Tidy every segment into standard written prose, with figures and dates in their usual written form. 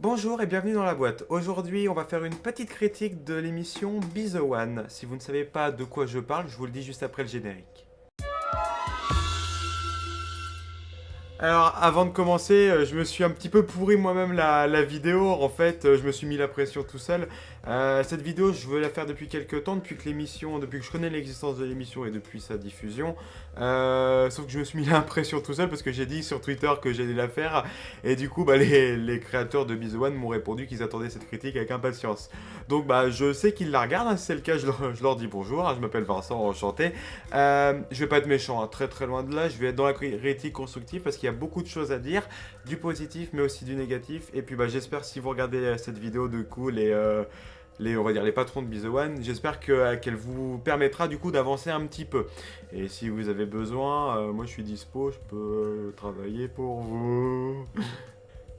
Bonjour et bienvenue dans la boîte. Aujourd'hui, on va faire une petite critique de l'émission Be The One. Si vous ne savez pas de quoi je parle, je vous le dis juste après le générique. Alors, avant de commencer, je me suis un petit peu pourri moi-même la vidéo. En fait, je me suis mis la pression tout seul. Cette vidéo, je veux la faire depuis quelques temps, depuis que je connais l'existence de l'émission et depuis sa diffusion. Sauf que je me suis mis la pression tout seul parce que j'ai dit sur Twitter que j'allais la faire. Et du coup, les créateurs de Be The One m'ont répondu qu'ils attendaient cette critique avec impatience. Donc, je sais qu'ils la regardent. Hein, si c'est le cas, je leur dis bonjour. Hein, je m'appelle Vincent, enchanté. Je vais pas être méchant, hein, très très loin de là. Je vais être dans la critique constructive parce qu'il y a beaucoup de choses à dire, du positif mais aussi du négatif. Et puis j'espère si vous regardez cette vidéo de coup on va dire les patrons de Be The One, j'espère qu'elle vous permettra du coup d'avancer un petit peu. Et si vous avez besoin, moi je suis dispo, je peux travailler pour vous.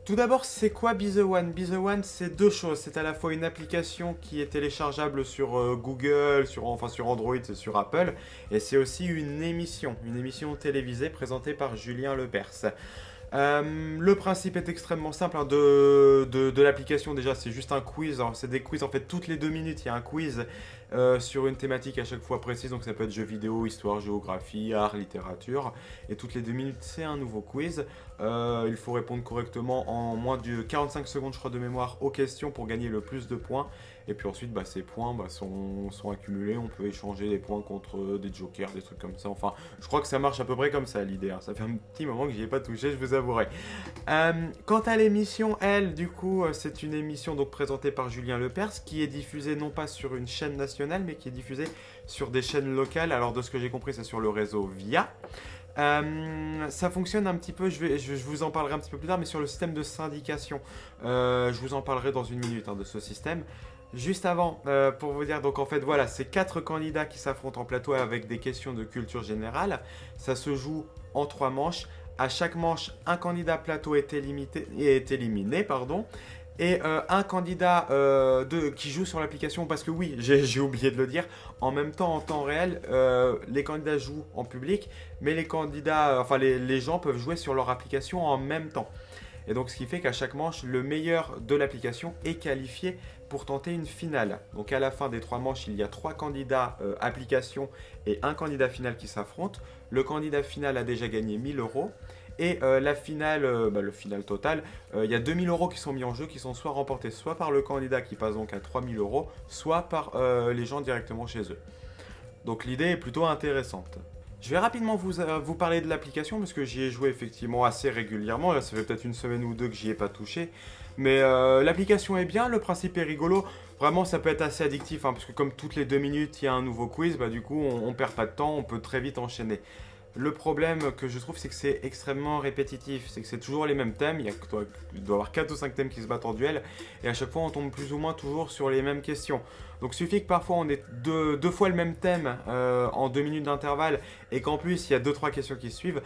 Tout d'abord, c'est quoi Be The One? Be The One, c'est deux choses. C'est à la fois une application qui est téléchargeable sur Google, sur Android et sur Apple. Et c'est aussi une émission télévisée présentée par Julien Lepers. Le principe est extrêmement simple hein, de l'application. Déjà, c'est juste un quiz. Alors, c'est des quiz en fait toutes les 2 minutes. Il y a un quiz sur une thématique à chaque fois précise. Donc, ça peut être jeux vidéo, histoire, géographie, art, littérature. Et toutes les 2 minutes, c'est un nouveau quiz. Il faut répondre correctement en moins de 45 secondes, je crois, de mémoire aux questions pour gagner le plus de points. Et puis ensuite, ces points sont accumulés. On peut échanger les points contre des jokers, des trucs comme ça. Enfin, je crois que ça marche à peu près comme ça l'idée. Hein. Ça fait un petit moment que j'y ai pas touché, je vous avouerai. Quant à l'émission, elle, du coup, c'est une émission donc présentée par Julien Lepers qui est diffusée non pas sur une chaîne nationale, mais qui est diffusée sur des chaînes locales. Alors, de ce que j'ai compris, c'est sur le réseau VIA. Ça fonctionne un petit peu, je vous en parlerai un petit peu plus tard, mais sur le système de syndication. Je vous en parlerai dans une minute hein, de ce système. Juste avant, pour vous dire, donc en fait voilà, c'est 4 candidats qui s'affrontent en plateau avec des questions de culture générale. Ça se joue en 3 manches. À chaque manche, un candidat plateau est éliminé, pardon. Et un candidat qui joue sur l'application, parce que oui, j'ai oublié de le dire, en même temps, en temps réel, les candidats jouent en public, mais les gens peuvent jouer sur leur application en même temps. Et donc ce qui fait qu'à chaque manche, le meilleur de l'application est qualifié pour tenter une finale. Donc à la fin des 3 manches, il y a 3 candidats application et un candidat final qui s'affrontent. Le candidat final a déjà gagné 1000 euros. Et la finale, le final total, il y a 2000 euros qui sont mis en jeu, qui sont soit remportés soit par le candidat qui passe donc à 3000 euros, soit par les gens directement chez eux. Donc l'idée est plutôt intéressante. Je vais rapidement vous parler de l'application parce que j'y ai joué effectivement assez régulièrement. Là, ça fait peut-être une semaine ou deux que j'y ai pas touché. Mais l'application est bien, le principe est rigolo. Vraiment, ça peut être assez addictif hein, parce que comme toutes les 2 minutes, il y a un nouveau quiz. Du coup, on perd pas de temps, on peut très vite enchaîner. Le problème que je trouve, c'est que c'est extrêmement répétitif. C'est que c'est toujours les mêmes thèmes. Il doit y avoir 4 ou 5 thèmes qui se battent en duel. Et à chaque fois, on tombe plus ou moins toujours sur les mêmes questions. Donc, il suffit que parfois, on ait deux fois le même thème en 2 minutes d'intervalle. Et qu'en plus, il y a 2-3 questions qui suivent.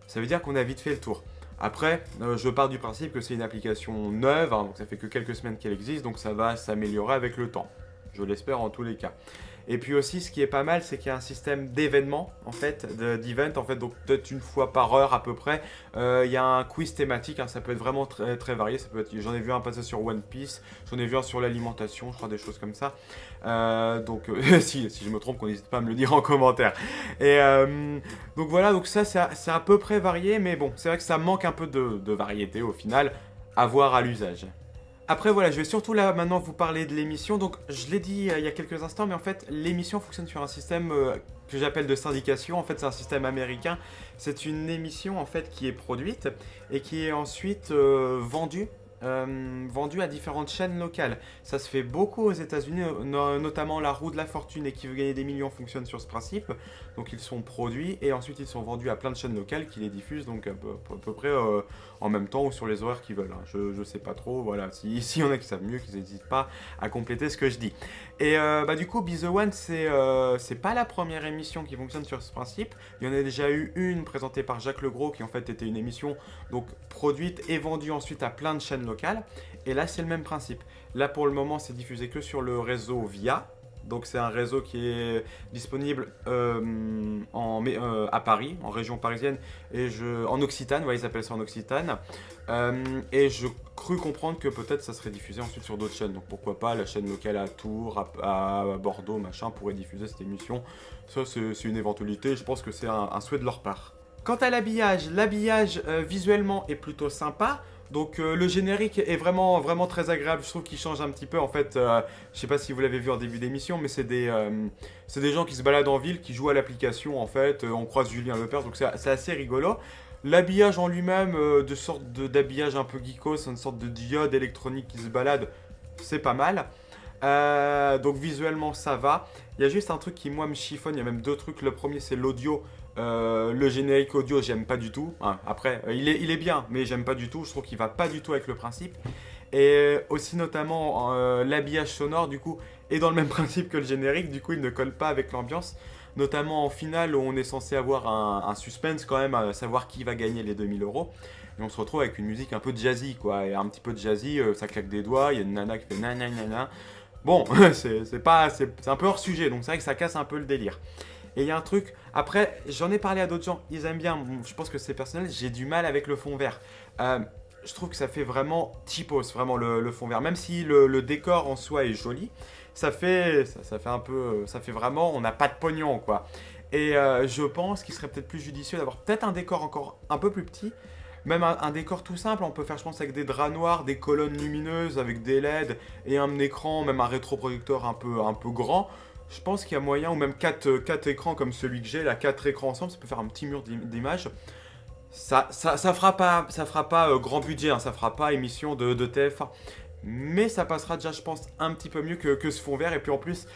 Ça veut dire qu'on a vite fait le tour. Après, je pars du principe que c'est une application neuve. Hein, donc, ça fait que quelques semaines qu'elle existe. Donc, ça va s'améliorer avec le temps. Je l'espère en tous les cas. Et puis aussi, ce qui est pas mal, c'est qu'il y a un système d'événements, en fait, d'event, en fait, donc peut-être une fois par heure à peu près. Il y a un quiz thématique, hein, ça peut être vraiment très, très varié. J'en ai vu un passer sur One Piece, j'en ai vu un sur l'alimentation, je crois, des choses comme ça. Si je me trompe, qu'on n'hésite pas à me le dire en commentaire. Et donc voilà, donc ça, c'est à peu près varié, mais bon, c'est vrai que ça manque un peu de variété au final, à voir à l'usage. Après voilà, je vais surtout là maintenant vous parler de l'émission. Donc je l'ai dit il y a quelques instants, mais en fait l'émission fonctionne sur un système que j'appelle de syndication. En fait c'est un système américain. C'est une émission en fait qui est produite et qui est ensuite vendue. Vendue à différentes chaînes locales. Ça se fait beaucoup aux États-Unis, notamment La Roue de la Fortune et Qui veut gagner des millions fonctionne sur ce principe. Donc ils sont produits et ensuite ils sont vendus à plein de chaînes locales qui les diffusent donc à peu près en même temps ou sur les horaires qu'ils veulent. Hein. Je sais pas trop, voilà. Si y en a qui savent mieux, qu'ils n'hésitent pas à compléter ce que je dis. Et du coup, Be The One, c'est pas la première émission qui fonctionne sur ce principe. Il y en a déjà eu une présentée par Jacques Legros qui en fait était une émission donc produite et vendue ensuite à plein de chaînes locales. Et là, c'est le même principe. Là, pour le moment, c'est diffusé que sur le réseau VIA. Donc c'est un réseau qui est disponible à Paris, en région parisienne, en Occitane, ouais, ils appellent ça en Occitane. Et je crus comprendre que peut-être ça serait diffusé ensuite sur d'autres chaînes. Donc pourquoi pas la chaîne locale à Tours, à Bordeaux, machin, pourrait diffuser cette émission. Ça c'est une éventualité, je pense que c'est un souhait de leur part. Quant à l'habillage visuellement est plutôt sympa. Donc le générique est vraiment, vraiment très agréable. Je trouve qu'il change un petit peu. En fait, je sais pas si vous l'avez vu en début d'émission, mais c'est des gens qui se baladent en ville, qui jouent à l'application. En fait, on croise Julien Lepers, donc c'est assez rigolo. L'habillage en lui-même, de sorte d'habillage un peu geekos, une sorte de diode électronique qui se balade, c'est pas mal. Donc visuellement ça va. Il y a juste un truc qui moi me chiffonne, il y a même deux trucs. Le premier c'est l'audio. Le générique audio j'aime pas du tout. Après il est bien mais j'aime pas du tout. Je trouve qu'il va pas du tout avec le principe. Et aussi notamment l'habillage sonore du coup est dans le même principe que le générique. Du coup il ne colle pas avec l'ambiance. Notamment en finale où on est censé avoir un suspense quand même à savoir qui va gagner les 2000 euros. Et on se retrouve avec une musique un peu jazzy quoi. Et un petit peu de jazzy, ça claque des doigts. Il y a une nana qui fait nanana. Bon, c'est un peu hors sujet, donc c'est vrai que ça casse un peu le délire. Et il y a un truc, après, j'en ai parlé à d'autres gens, ils aiment bien, je pense que c'est personnel, j'ai du mal avec le fond vert. Je trouve que ça fait vraiment cheapos, vraiment le fond vert. Même si le décor en soi est joli, ça fait un peu, ça fait vraiment, on n'a pas de pognon quoi. Et je pense qu'il serait peut-être plus judicieux d'avoir peut-être un décor encore un peu plus petit. Même un décor tout simple, on peut faire je pense avec des draps noirs, des colonnes lumineuses avec des LED et un écran, même un rétroprojecteur un peu grand. Je pense qu'il y a moyen, ou même 4 écrans comme celui que j'ai, là 4 écrans ensemble, ça peut faire un petit mur d'image. Ça fera pas grand budget, hein, ça fera pas émission de TF1. Mais ça passera déjà je pense un petit peu mieux que ce fond vert. Et puis en plus,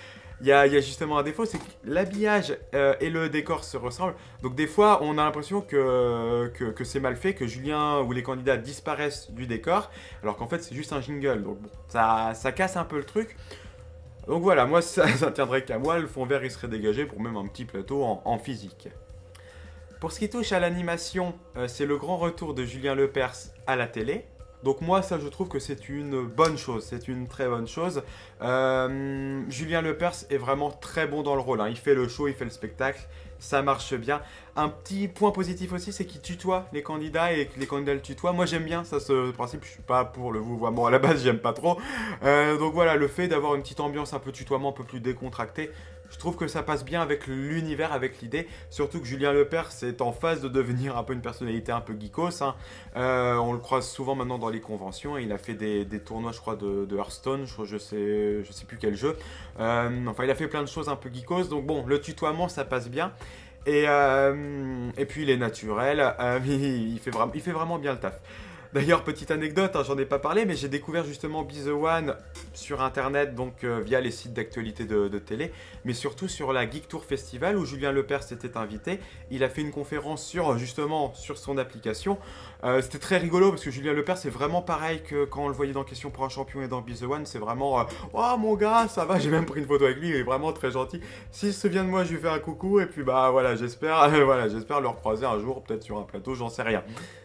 il y a justement un défaut, c'est que l'habillage et le décor se ressemblent. Donc des fois, on a l'impression que c'est mal fait, que Julien ou les candidats disparaissent du décor, alors qu'en fait c'est juste un jingle. Donc bon, ça casse un peu le truc. Donc voilà, moi ça tiendrait qu'à moi, le fond vert il serait dégagé pour même un petit plateau en physique. Pour ce qui touche à l'animation, c'est le grand retour de Julien Lepers à la télé. Donc moi, ça, je trouve que c'est une bonne chose, c'est une très bonne chose. Julien Lepers est vraiment très bon dans le rôle, hein. Il fait le show, il fait le spectacle, ça marche bien. Un petit point positif aussi, c'est qu'il tutoie les candidats et que les candidats le tutoient. Moi, j'aime bien ça, ce principe, je suis pas pour le vouvoiement à la base, j'aime pas trop. Donc voilà, le fait d'avoir une petite ambiance un peu tutoiement, un peu plus décontractée, je trouve que ça passe bien avec l'univers, avec l'idée. Surtout que Julien Lepers est en phase de devenir un peu une personnalité un peu geekos, hein. On le croise souvent maintenant dans les conventions. Il a fait des tournois, je crois, de Hearthstone. Je sais plus quel jeu. Enfin, il a fait plein de choses un peu geekos. Donc bon, le tutoiement, ça passe bien. Et puis il est naturel. Il fait vraiment bien le taf. D'ailleurs, petite anecdote, hein, j'en ai pas parlé, mais j'ai découvert justement Be The One sur internet, donc via les sites d'actualité de télé, mais surtout sur la Geek Tour Festival où Julien Lepers était invité. Il a fait une conférence sur son application. C'était très rigolo parce que Julien Lepers c'est vraiment pareil que quand on le voyait dans Question pour un champion et dans Be The One. C'est vraiment oh mon gars, ça va, j'ai même pris une photo avec lui, il est vraiment très gentil. S'il se souvient de moi, je lui fais un coucou et puis bah voilà, j'espère le recroiser un jour, peut-être sur un plateau, j'en sais rien.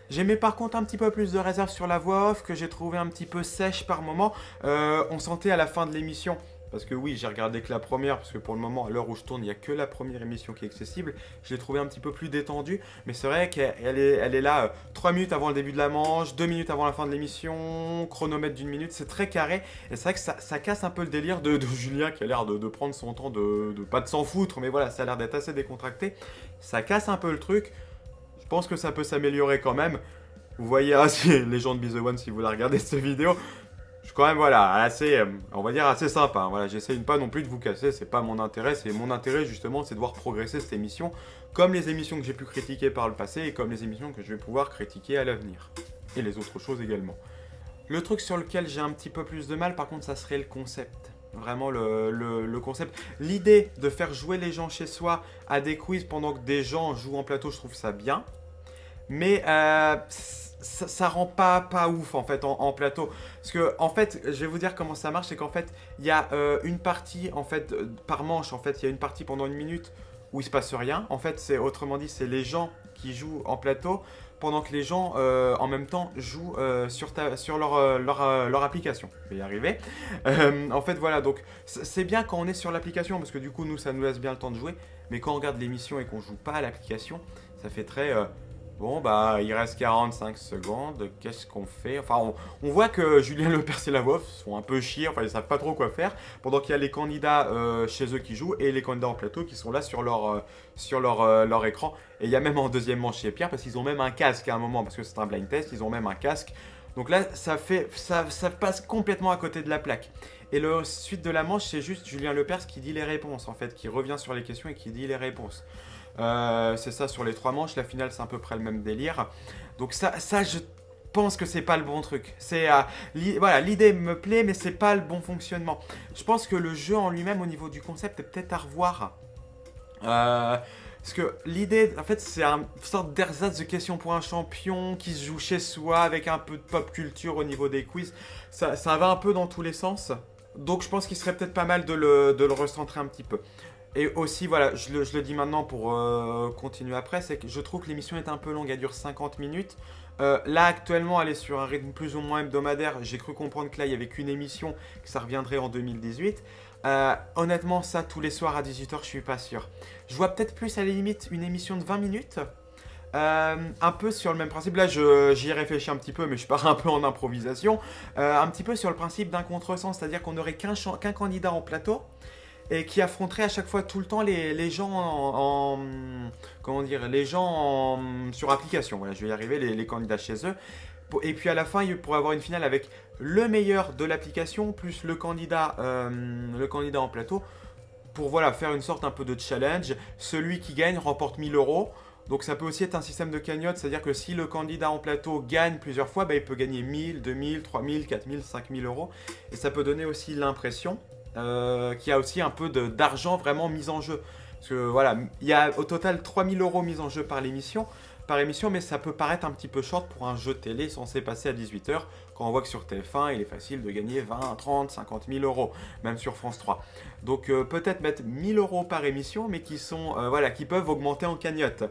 J'aimais par contre un petit peu plus de réserve sur la voix off que j'ai trouvé un petit peu sèche par moment. On sentait à la fin de l'émission, parce que oui, j'ai regardé que la première, parce que pour le moment, à l'heure où je tourne, il n'y a que la première émission qui est accessible. Je l'ai trouvée un petit peu plus détendue, mais c'est vrai qu'elle est là 3 minutes avant le début de la manche, 2 minutes avant la fin de l'émission, chronomètre d'1 minute, c'est très carré. Et c'est vrai que ça casse un peu le délire de Julien qui a l'air de prendre son temps, pas de s'en foutre, mais voilà, ça a l'air d'être assez décontracté. Ça casse un peu le truc. Je pense que ça peut s'améliorer quand même. Vous voyez, les gens de Be The One, si vous la regardez cette vidéo, je suis quand même, voilà, assez, on va dire assez sympa. Voilà, j'essaye pas non plus de vous casser, c'est pas mon intérêt. C'est mon intérêt, justement, c'est de voir progresser cette émission, comme les émissions que j'ai pu critiquer par le passé et comme les émissions que je vais pouvoir critiquer à l'avenir. Et les autres choses également. Le truc sur lequel j'ai un petit peu plus de mal, par contre, ça serait le concept. Vraiment le concept. L'idée de faire jouer les gens chez soi à des quiz pendant que des gens jouent en plateau, je trouve ça bien. Mais ça rend pas ouf en fait en plateau. Parce que en fait, je vais vous dire comment ça marche, c'est qu'en fait, il y a une partie en fait par manche, en fait, il y a une partie pendant 1 minute où il se passe rien. En fait, autrement dit, c'est les gens qui jouent en plateau pendant que les gens en même temps jouent sur leur application. Je vais y arriver. En fait voilà, donc c'est bien quand on est sur l'application parce que du coup nous ça nous laisse bien le temps de jouer, mais quand on regarde l'émission et qu'on joue pas à l'application, ça fait très bon bah il reste 45 secondes, qu'est-ce qu'on fait? Enfin on voit que Julien Lepers et la voix sont un peu chiés, enfin ils savent pas trop quoi faire, pendant qu'il y a les candidats chez eux qui jouent et les candidats en plateau qui sont là sur leur écran. Et il y a même en deuxième manche chez Pierre parce qu'ils ont même un casque à un moment, parce que c'est un blind test, ils ont même un casque. Donc là ça passe complètement à côté de la plaque. Et la suite de la manche c'est juste Julien Lepers qui dit les réponses en fait, qui revient sur les questions et qui dit les réponses. C'est ça sur les 3 manches, la finale c'est à peu près le même délire. Donc ça je pense que c'est pas le bon truc. Voilà, l'idée me plaît mais c'est pas le bon fonctionnement. Je pense que le jeu en lui-même au niveau du concept est peut-être à revoir. Parce que l'idée, en fait, c'est une sorte d'ersatz de questions pour un champion qui se joue chez soi avec un peu de pop culture au niveau des quiz. Ça va un peu dans tous les sens. Donc je pense qu'il serait peut-être pas mal de le recentrer un petit peu. Et aussi, voilà, je le dis maintenant pour continuer après, c'est que je trouve que l'émission est un peu longue, elle dure 50 minutes. Là, actuellement, elle est sur un rythme plus ou moins hebdomadaire. J'ai cru comprendre que là, il n'y avait qu'une émission, que ça reviendrait en 2018. Honnêtement, ça, tous les soirs à 18h, je suis pas sûr. Je vois peut-être plus, à la limite, une émission de 20 minutes. Un peu sur le même principe, là j'y ai réfléchi un petit peu mais je pars un peu en improvisation, un petit peu sur le principe d'un contresens, c'est-à-dire qu'on n'aurait qu'un candidat en plateau et qui affronterait à chaque fois tout le temps les gens comment dire, les gens sur application, voilà je vais y arriver, les candidats chez eux, et puis à la fin il pourrait avoir une finale avec le meilleur de l'application plus le candidat en plateau pour voilà, faire une sorte un peu de challenge, celui qui gagne remporte 1000 euros. Donc ça peut aussi être un système de cagnotte, c'est-à-dire que si le candidat en plateau gagne plusieurs fois, bah, il peut gagner 1000, 2000, 3000, 4000, 5000 euros. Et ça peut donner aussi l'impression qu'il y a aussi un peu d'argent vraiment mis en jeu. Parce que voilà, il y a au total 3000 euros mis en jeu par émission, mais ça peut paraître un petit peu short pour un jeu télé censé passer à 18h, quand on voit que sur TF1, il est facile de gagner 20, 30, 50 000 euros, même sur France 3. Donc peut-être mettre 1000 euros par émission, mais qui peuvent augmenter en cagnotte.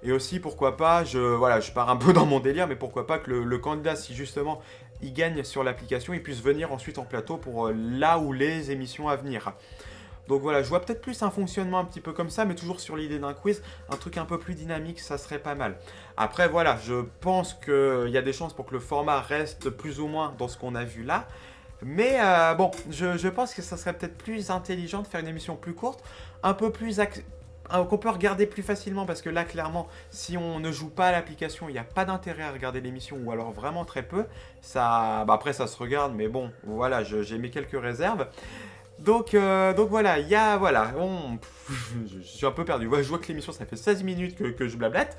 Et aussi, pourquoi pas, je pars un peu dans mon délire, mais pourquoi pas que le candidat, si justement il gagne sur l'application, il puisse venir ensuite en plateau pour là où les émissions à venir. Donc voilà, je vois peut-être plus un fonctionnement un petit peu comme ça, mais toujours sur l'idée d'un quiz, un truc un peu plus dynamique, ça serait pas mal. Après voilà, je pense qu'il y a des chances pour que le format reste plus ou moins dans ce qu'on a vu là. Mais bon, je pense que ça serait peut-être plus intelligent de faire une émission plus courte, un peu plus qu'on peut regarder plus facilement, parce que là clairement si on ne joue pas à l'application il n'y a pas d'intérêt à regarder l'émission, ou alors vraiment très peu. Après ça se regarde, mais bon voilà, j'ai mis quelques réserves. Donc voilà, je suis un peu perdu. Ouais, je vois que l'émission ça fait 16 minutes que je blablate.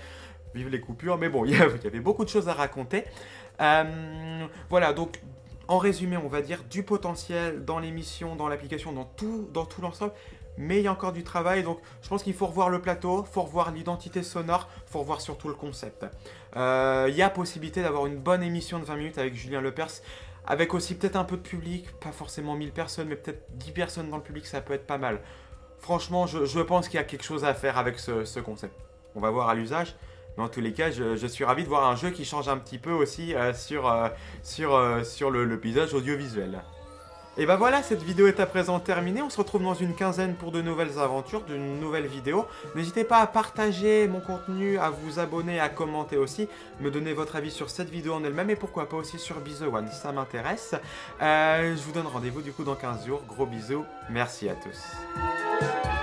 Vive les coupures, mais bon, il y avait beaucoup de choses à raconter. Voilà, donc en résumé, on va dire du potentiel dans l'émission, dans l'application, dans tout l'ensemble. Mais il y a encore du travail, donc je pense qu'il faut revoir le plateau, il faut revoir l'identité sonore, il faut revoir surtout le concept. Il y a possibilité d'avoir une bonne émission de 20 minutes avec Julien Lepers, avec aussi peut-être un peu de public, pas forcément 1000 personnes, mais peut-être 10 personnes dans le public, ça peut être pas mal. Franchement, je pense qu'il y a quelque chose à faire avec ce concept. On va voir à l'usage, mais en tous les cas, je suis ravi de voir un jeu qui change un petit peu aussi sur le paysage audiovisuel. Et bah voilà, cette vidéo est à présent terminée. On se retrouve dans une quinzaine pour de nouvelles aventures, d'une nouvelle vidéo. N'hésitez pas à partager mon contenu, à vous abonner, à commenter aussi, me donner votre avis sur cette vidéo en elle-même et pourquoi pas aussi sur Be The One, ça m'intéresse. Je vous donne rendez-vous du coup dans 15 jours. Gros bisous, merci à tous.